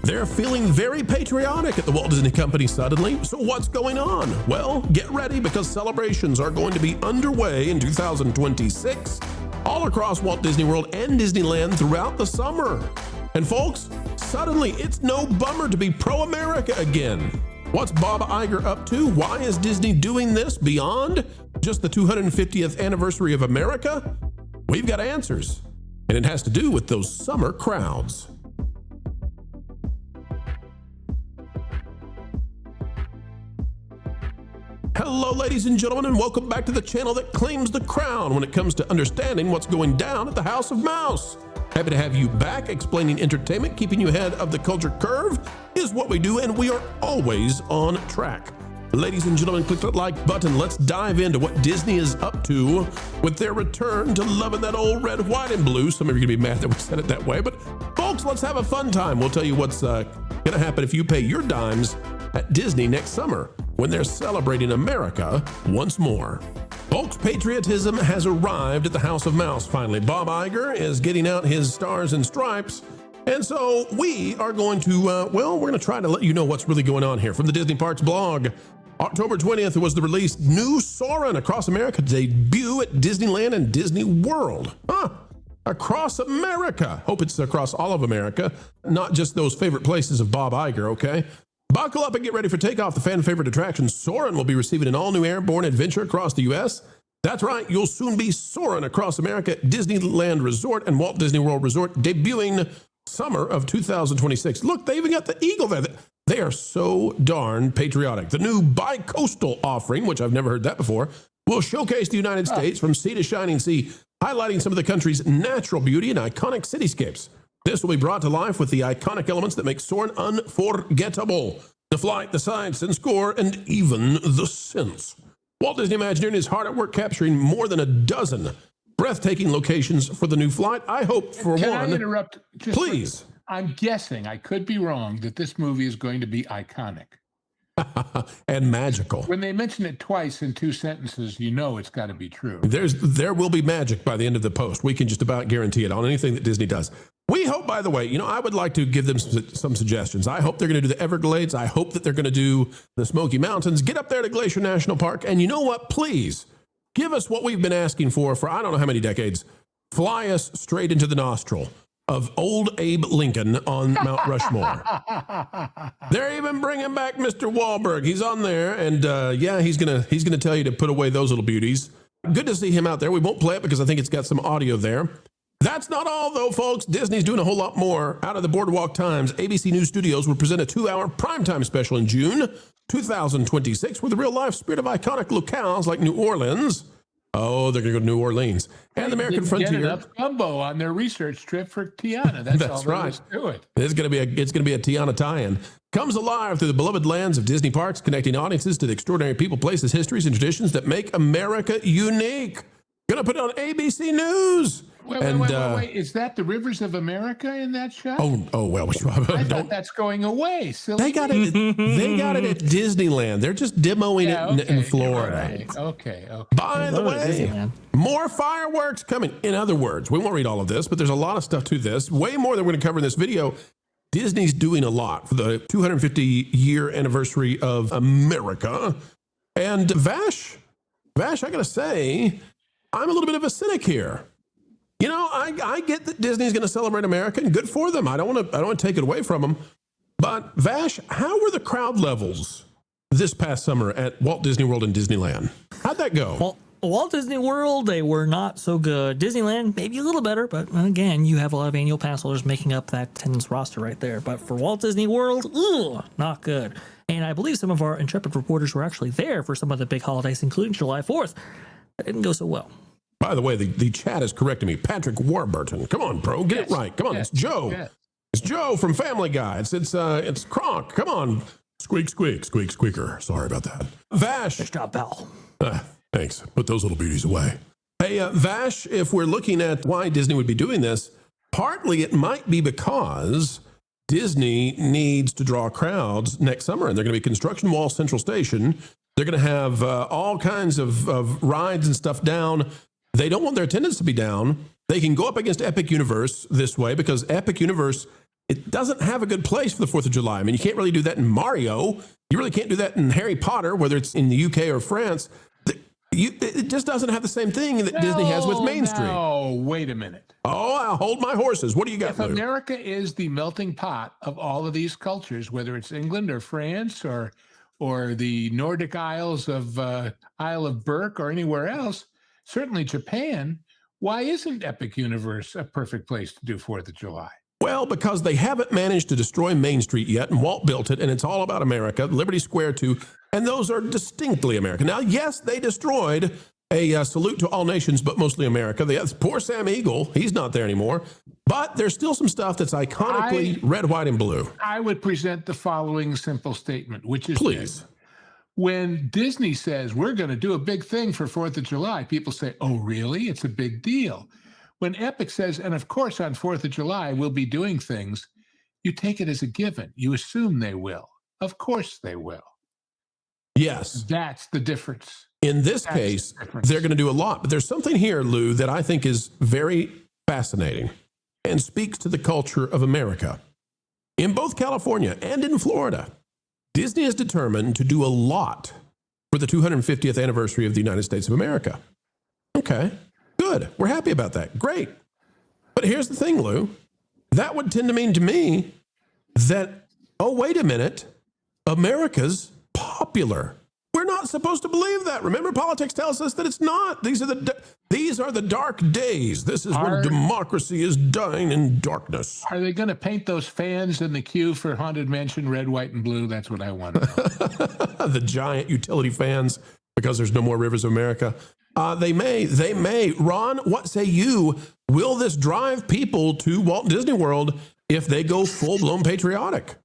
They're feeling very patriotic at the Walt Disney Company suddenly. So what's going on? Well, get ready because celebrations are going to be underway in 2026 all across Walt Disney World and Disneyland throughout the summer. And folks, suddenly it's no bummer to be pro-America again. What's Bob Iger up to? Why is Disney doing this beyond just the 250th anniversary of America? We've got answers, and it has to do with those summer crowds. Hello, ladies and gentlemen, and welcome back to the channel that claims the crown when it comes to understanding what's going down at the House of Mouse. Happy to have you back. Explaining entertainment, keeping you ahead of the culture curve is what we do, and we are always on track. Ladies and gentlemen, click that like button. Let's dive into what Disney is up to with their return to loving that old red, white, and blue. Some of you are going to be mad that we said it that way, but folks, let's have a fun time. We'll tell you what's going to happen if you pay your dimes at Disney next summer when they're celebrating America once more. Folks, patriotism has arrived at the House of Mouse finally. Bob Iger is getting out his stars and stripes. And so we are going to, we're going to try to let you know what's really going on here. From the Disney Parks blog, October 20th was the release new Soarin across America debut at Disneyland and Disney World. Across America. Hope it's across all of America, not just those favorite places of Bob Iger, okay? Buckle up and get ready for takeoff. The fan favorite attraction, Soarin, will be receiving an all-new airborne adventure across the U.S. That's right, you'll soon be soaring across America at Disneyland Resort and Walt Disney World Resort, debuting summer of 2026. Look, they even got the eagle there. They are so darn patriotic. The new bi-coastal offering, which I've never heard that before, will showcase the United States from sea to shining sea, highlighting some of the country's natural beauty and iconic cityscapes. This will be brought to life with the iconic elements that make Soarin' unforgettable. The flight, the sights and score, and even the scents. Walt Disney Imagineering is hard at work capturing more than a dozen breathtaking locations for the new flight. I hope for Can one. I interrupt? Please. I'm guessing, I could be wrong, that this movie is going to be iconic. And magical. When they mention it twice in two sentences, you know it's got to be true. There will be magic by the end of the post. We can just about guarantee it on anything that Disney does. We hope, by the way, I would like to give them some suggestions. I hope they're going to do the Everglades. I hope that they're going to do the Smoky Mountains. Get up there to Glacier National Park. And you know what? Please give us what we've been asking for I don't know how many decades. Fly us straight into the nostril of old Abe Lincoln on Mount Rushmore. They're even bringing back Mr. Wahlberg. He's on there, and he's gonna tell you to put away those little beauties. Good to see him out there. We won't play it because I think it's got some audio there. That's not all, though, folks. Disney's doing a whole lot more. Out of the Boardwalk Times, ABC News Studios will present a 2-hour primetime special in June 2026 with the real-life spirit of iconic locales like New Orleans. Oh, they're going to go to New Orleans. And the American Frontier. Get enough gumbo on their research trip for Tiana. That's all right. there is to it. It's going to be a Tiana tie-in. Comes alive through the beloved lands of Disney parks, connecting audiences to the extraordinary people, places, histories, and traditions that make America unique. Going to put it on ABC News. Wait. Is that the Rivers of America in that show? Oh well. I thought that's going away. Silly they got it. They got it at Disneyland. They're just demoing it in Florida. Right. Okay. By the way, more fireworks coming. In other words, we won't read all of this, but there's a lot of stuff to this. Way more than we're going to cover in this video. Disney's doing a lot for the 250-year anniversary of America. And Vash, I got to say, I'm a little bit of a cynic here. I get that Disney's going to celebrate America, and good for them. I don't want to take it away from them. But Vash, how were the crowd levels this past summer at Walt Disney World and Disneyland? How'd that go? Well, Walt Disney World, they were not so good. Disneyland, maybe a little better, but again, you have a lot of annual pass holders making up that attendance roster right there. But for Walt Disney World, not good. And I believe some of our intrepid reporters were actually there for some of the big holidays, including July 4th. That didn't go so well. By the way, the chat is correcting me. Patrick Warburton. Come on, bro. Get it right. Come on. It's Joe. Yes. It's Joe from Family Guy. It's Kronk. Come on. Squeak, squeak, squeak, squeaker. Sorry about that. Vash. Nice job, Bell. Thanks. Put those little beauties away. Hey, Vash, if we're looking at why Disney would be doing this, partly it might be because Disney needs to draw crowds next summer, and they're going to be Construction Wall Central Station. They're going to have all kinds of rides and stuff down. They don't want their attendance to be down. They can go up against Epic Universe this way because Epic Universe it doesn't have a good place for the 4th of July. I mean, you can't really do that in Mario. You really can't do that in Harry Potter, whether it's in the UK or France. It just doesn't have the same thing that Disney has with Main Street. Oh, wait a minute. Oh, I'll hold my horses. What do you got, If Lou? America is the melting pot of all of these cultures, whether it's England or France or the Nordic Isles of Isle of Berk or anywhere else, certainly Japan, why isn't Epic Universe a perfect place to do 4th of July? Well, because they haven't managed to destroy Main Street yet, and Walt built it, and it's all about America, Liberty Square too, and those are distinctly American. Now, yes, they destroyed a salute to all nations, but mostly America. Poor Sam Eagle, he's not there anymore, but there's still some stuff that's iconically red, white, and blue. I would present the following simple statement, which is Please. this. When Disney says, we're going to do a big thing for 4th of July, people say, oh, really? It's a big deal. When Epic says, and of course on 4th of July, we'll be doing things, you take it as a given. You assume they will. Of course they will. Yes. That's the difference. In this case, they're going to do a lot. But there's something here, Lou, that I think is very fascinating and speaks to the culture of America. In both California and in Florida, Disney is determined to do a lot for the 250th anniversary of the United States of America. Okay, good. We're happy about that. Great. But here's the thing, Lou. That would tend to mean to me that, oh, wait a minute, America's popular. We're not supposed to believe that. Remember, politics tells us that it's not. These are the dark days. This is when democracy is dying in darkness. Are they going to paint those fans in the queue for Haunted Mansion red, white, and blue? That's what I want to know. The giant utility fans, because there's no more Rivers of America. They may. Ron, what say you? Will this drive people to Walt Disney World if they go full-blown patriotic?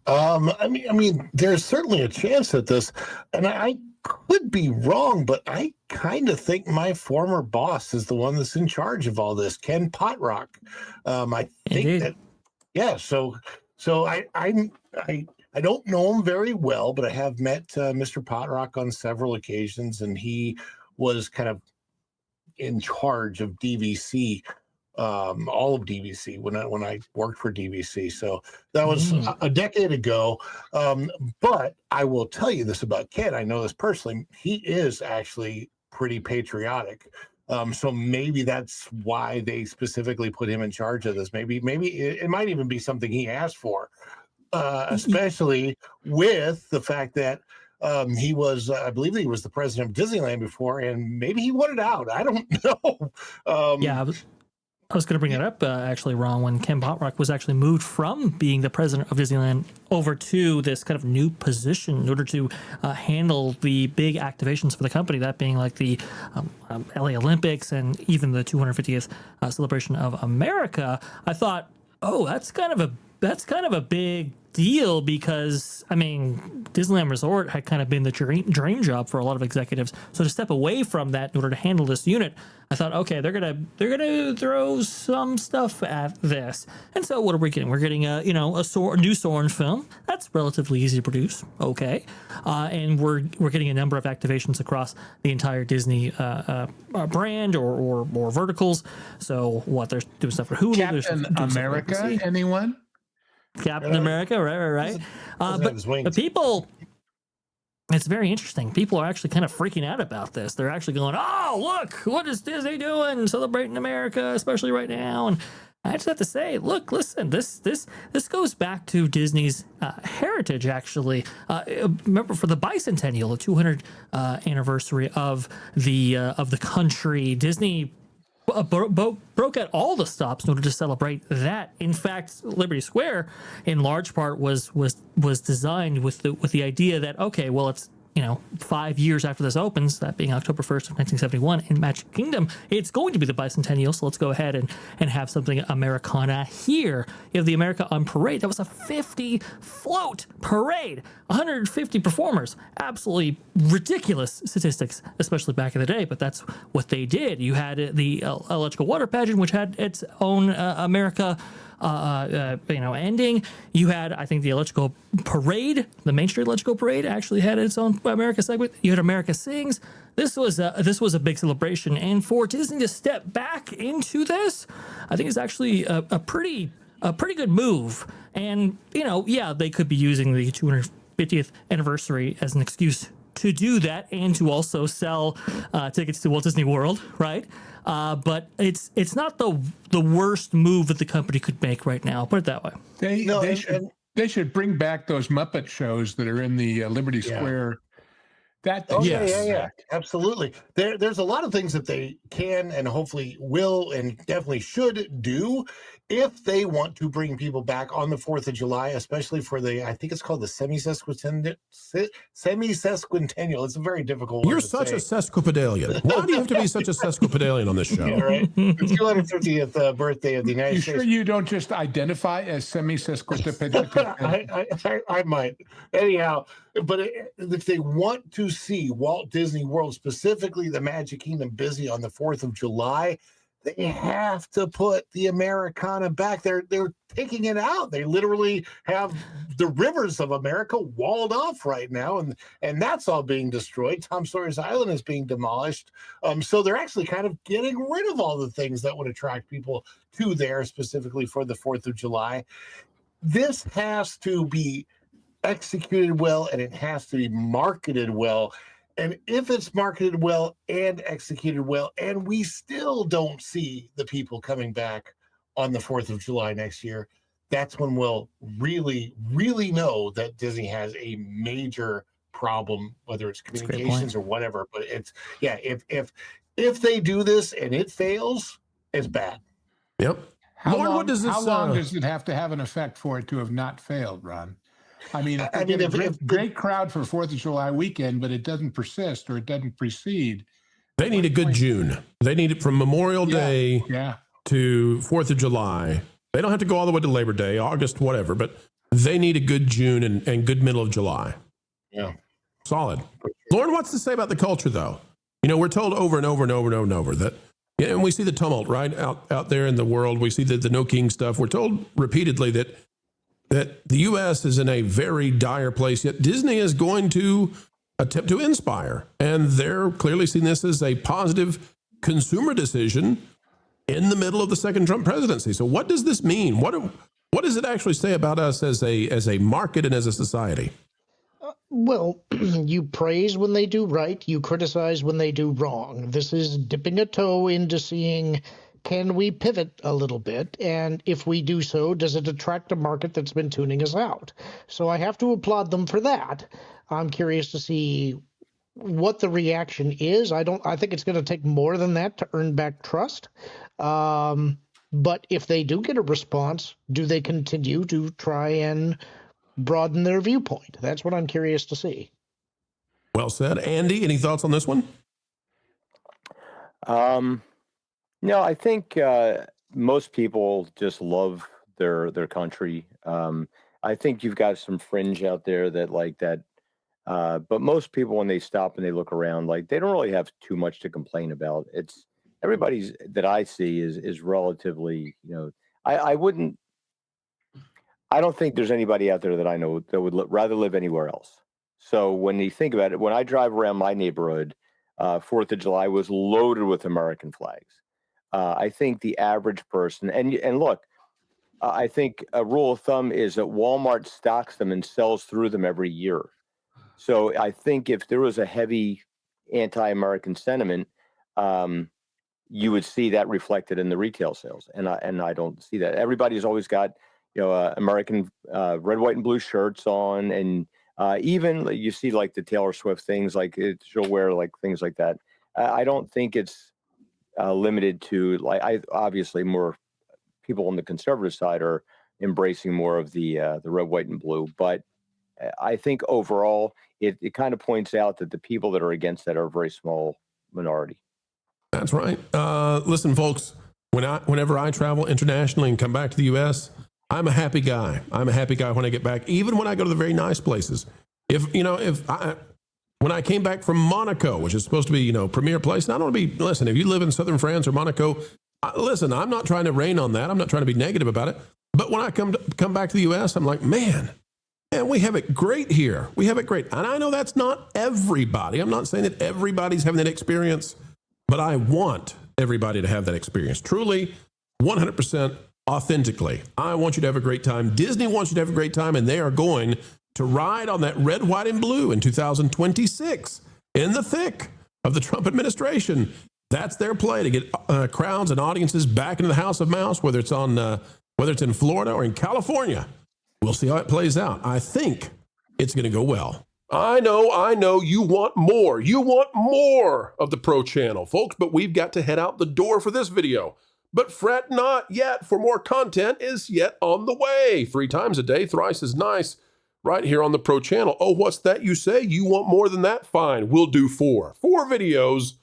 I mean, there's certainly a chance at this, and I could be wrong, but I kind of think my former boss is the one that's in charge of all this, Ken Potrock. I think Indeed. that, yeah. So I don't know him very well, but I have met Mr. Potrock on several occasions, and he was kind of in charge of DVC. All of DVC when I worked for DVC. So that was a decade ago. But I will tell you this about Ken. I know this personally. He is actually pretty patriotic. So maybe that's why they specifically put him in charge of this. Maybe it might even be something he asked for, especially with the fact that he was, I believe he was the president of Disneyland before, and maybe he wanted out. I don't know. Yeah, I was going to bring it up, actually, Ron, when Ken Potrock was actually moved from being the president of Disneyland over to this kind of new position in order to handle the big activations for the company, that being like the LA Olympics and even the 250th celebration of America. I thought, oh, that's kind of a big deal, because I mean, Disneyland Resort had kind of been the dream job for a lot of executives. So to step away from that in order to handle this unit, I thought, okay, they're gonna throw some stuff at this. And so what are we getting? We're getting a new Soarin film that's relatively easy to produce. Okay, and we're getting a number of activations across the entire Disney brand or verticals. So what, they're doing stuff for Hulu, Captain America, anyone? Captain America, right. But people, it's very interesting. People are actually kind of freaking out about this. They're actually going, "Oh, look, what is Disney doing? Celebrating America, especially right now." And I just have to say, look, listen, this goes back to Disney's heritage. Actually, remember, for the bicentennial, the 200th anniversary of the country, Disney broke out all the stops in order to celebrate that. In fact, Liberty Square, in large part, was designed with the idea that, okay, well, it's 5 years after this opens, that being October 1st of 1971 in Magic Kingdom, it's going to be the bicentennial, so let's go ahead and have something Americana here. You have the America on Parade. That was a 50 float parade, 150 performers. Absolutely ridiculous statistics, especially back in the day, but that's what they did. You had the electrical water pageant, which had its own America ending. You had, I think, the electrical parade, the Main Street electrical parade actually had its own America segment. You had America Sings. This was a big celebration, and for Disney to step back into this, I think is actually a pretty a pretty good move. And, you know, yeah, they could be using the 250th anniversary as an excuse to do that and to also sell tickets to Walt Disney World, right? But it's not the worst move that the company could make right now. Put it that way. They should bring back those Muppet shows that are in the Liberty Square. Yeah, absolutely. There's a lot of things that they can and hopefully will and definitely should do if they want to bring people back on the 4th of July, especially for I think it's called the semi-sesquicentennial. It's a very difficult word. You're such a sesquipedalian. Why do you have to be such a sesquipedalian on this show? Yeah, right. The 250th birthday of the United States. You sure you don't just identify as semi-sesquipedalian? I might. Anyhow, but if they want to see Walt Disney World, specifically the Magic Kingdom, busy on the 4th of July, they have to put the Americana back. They're taking it out. They literally have the rivers of America walled off right now, and that's all being destroyed. Tom Sawyer's Island is being demolished. So they're actually kind of getting rid of all the things that would attract people to there, specifically for the 4th of July. This has to be executed well, and it has to be marketed well. And if it's marketed well and executed well, and we still don't see the people coming back on the 4th of July next year, that's when we'll really, really know that Disney has a major problem, whether it's communications or whatever. But if they do this and it fails, it's bad. Yep. How long does it have to have an effect for it to have not failed, Ron? I mean, if great crowd for 4th of July weekend, but it doesn't persist or it doesn't precede. They need a good June. They need it from Memorial Day to 4th of July. They don't have to go all the way to Labor Day, August, whatever, but they need a good June and good middle of July. Yeah. Solid. Lauren, what's to say about the culture, though? You know, we're told over and over and over and over and over that, and we see the tumult, right, out there in the world. We see the No King stuff. We're told repeatedly that the U.S. is in a very dire place, yet Disney is going to attempt to inspire. And they're clearly seeing this as a positive consumer decision in the middle of the second Trump presidency. So what does this mean? What does it actually say about us as a market and as a society? Well, you praise when they do right, you criticize when they do wrong. This is dipping a toe into seeing, can we pivot a little bit? And if we do so, does it attract a market that's been tuning us out? So I have to applaud them for that. I'm curious to see what the reaction is. I think it's going to take more than that to earn back trust. But if they do get a response, do they continue to try and broaden their viewpoint? That's what I'm curious to see. Well said. Andy, any thoughts on this one? No, I think most people just love their country. I think you've got some fringe out there that like that, but most people, when they stop and they look around, like they don't really have too much to complain about. It's everybody's that I see is relatively, you know, I don't think there's anybody out there that I know that would rather live anywhere else. So when you think about it, when I drive around my neighborhood, 4th of July was loaded with American flags. I think the average person, and look, I think a rule of thumb is that Walmart stocks them and sells through them every year. So I think if there was a heavy anti-American sentiment, you would see that reflected in the retail sales, and I don't see that. Everybody's always got, you know, American red, white, and blue shirts on, and even you see like the Taylor Swift things, like she'll wear like things like that. I don't think it's limited to obviously more people on the conservative side are embracing more of the red, white, and blue. But I think overall, it kind of points out that the people that are against that are a very small minority. That's right. Listen, folks, whenever I travel internationally and come back to the U.S., I'm a happy guy. I'm a happy guy when I get back, even when I go to the very nice places. When I came back from Monaco, which is supposed to be, you know, premier place, and I don't want to be, listen, if you live in southern France or Monaco, listen, I'm not trying to rain on that. I'm not trying to be negative about it. But when I come back to the U.S., I'm like, man, we have it great here. We have it great. And I know that's not everybody. I'm not saying that everybody's having that experience, but I want everybody to have that experience. Truly, 100%, authentically. I want you to have a great time. Disney wants you to have a great time, and they are going to ride on that red, white, and blue in 2026 in the thick of the Trump administration. That's their play to get crowds and audiences back into the House of Mouse, whether it's in Florida or in California. We'll see how it plays out. I think it's going to go well. I know you want more. You want more of the Pro Channel, folks, but we've got to head out the door for this video. But fret not yet, for more content is yet on the way. 3 times a day, thrice as nice, right here on the Pro Channel. Oh, what's that you say? You want more than that? Fine, we'll do 4. 4 videos.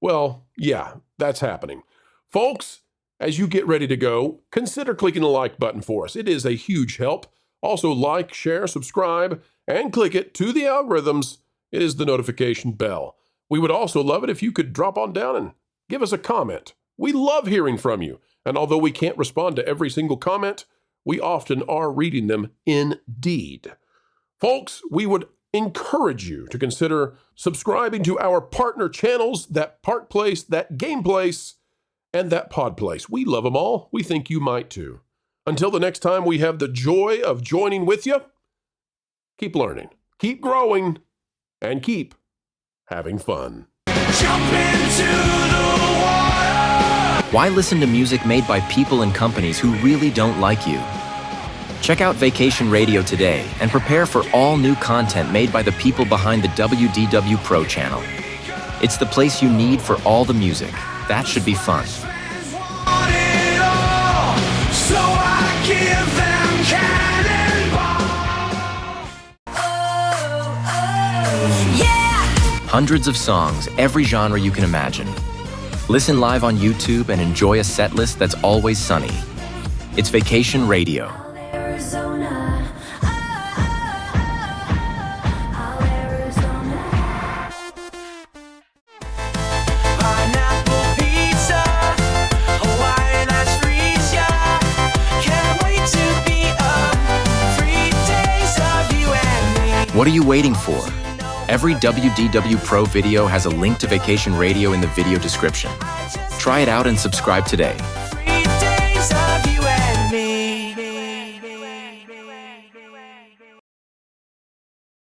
Well, yeah, that's happening. Folks, as you get ready to go, consider clicking the like button for us. It is a huge help. Also, like, share, subscribe, and click it to the algorithms. It is the notification bell. We would also love it if you could drop on down and give us a comment. We love hearing from you. And although we can't respond to every single comment, we often are reading them indeed. Folks, we would encourage you to consider subscribing to our partner channels, that Park Place, that Game Place, and that Pod Place. We love them all. We think you might too. Until the next time we have the joy of joining with you, keep learning, keep growing, and keep having fun. Jump into the water. Why listen to music made by people and companies who really don't like you? Check out Vacation Radio today and prepare for all new content made by the people behind the WDW Pro Channel. It's the place you need for all the music. That should be fun. Want it all, so I give them cannonball. Yeah! Hundreds of songs, every genre you can imagine. Listen live on YouTube and enjoy a set list that's always sunny. It's Vacation Radio. Arizona. Pineapple pizza, Hawaiian ice freeze, yeah. Can't wait to be up. 3 days of you and me. What are you waiting for? Every WDW Pro video has a link to Vacation Radio in the video description. Try it out and subscribe today.